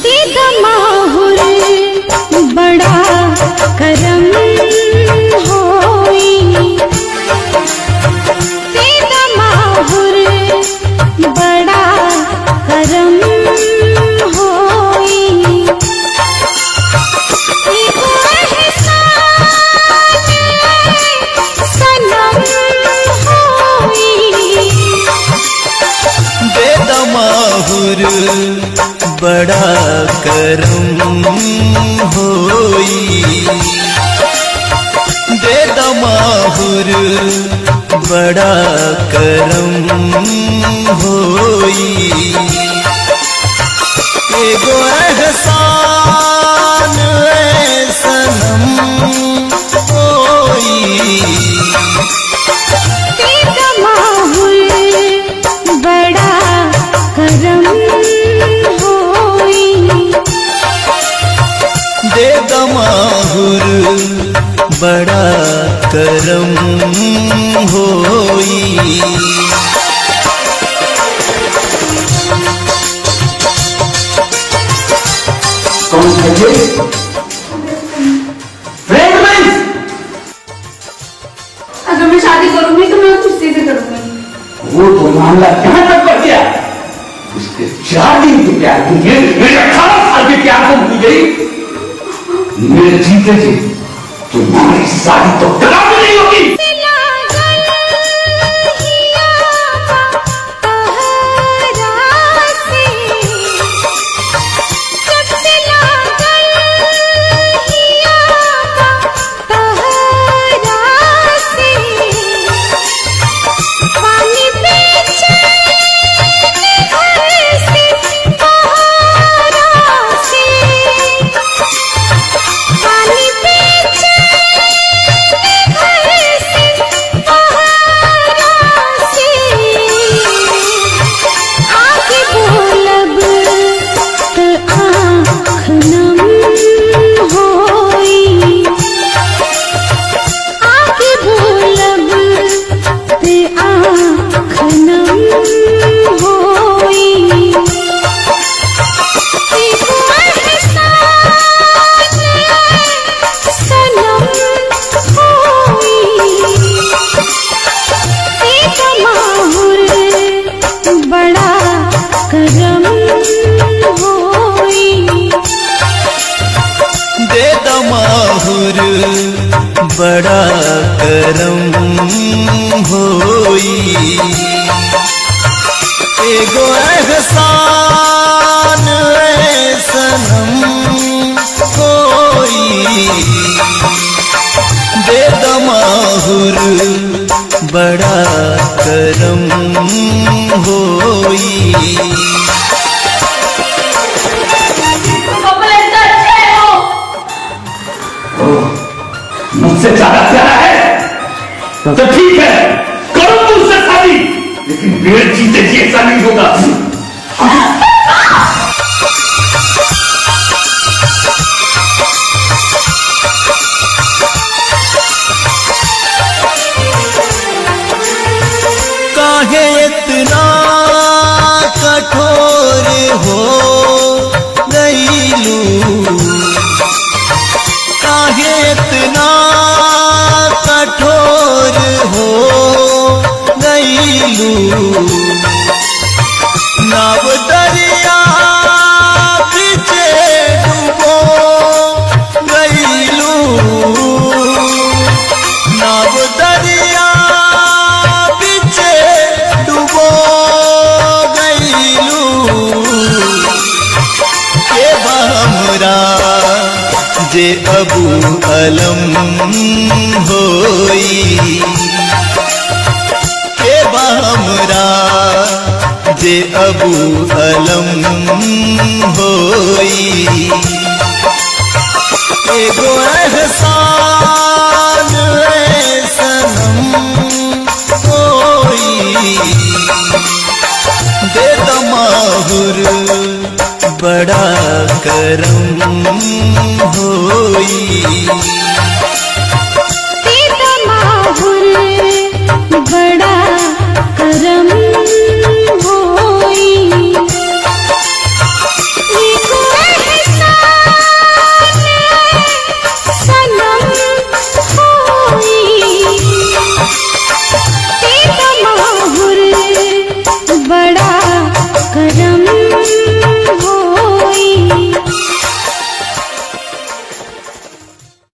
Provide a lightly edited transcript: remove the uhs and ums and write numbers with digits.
माहुर बड़ा करम होई, माहुर बड़ा करम होई, सनम होई। माहुर बड़ा करम होई, दे माहुर बड़ा करम होई, एगो एहसान सनम होई। माहुर बड़ा करम होई, दे माहुर बड़ा करम होई। कौन है अगर मैं शादी करूंगी तो मैं तुझसे से करूंगी। वो तो मामला यहाँ तक बढ़ गया, उसके 4 दिन के प्यार को मेरे 18 साल के प्यार को भूल गई। मेरे जीते जी तुम्हारी शादी तो कभी नहीं होगी। माहुर बड़ा करम होई, एगो एहसान सनम होई, दे माहुर बड़ा करम होई। मुझसे ज्यादा प्यारा है तो ठीक है, करो मुझसे शादी, लेकिन मेरे जीते जी ऐसा नहीं होगा। काहे इतना कठोर हो गईलू, काहे इतना कठोर हो गईलू, नाव दरिया पीछे डूबो गईलू, नाव दरिया पीछे डूबो गईलू, के हमरा जे अबू अलम होई, के हमरा जे अबू अलम होई, एगो एहसान सनम होई, दे माहुर बड़ा करम होई, माहुर बड़ा करम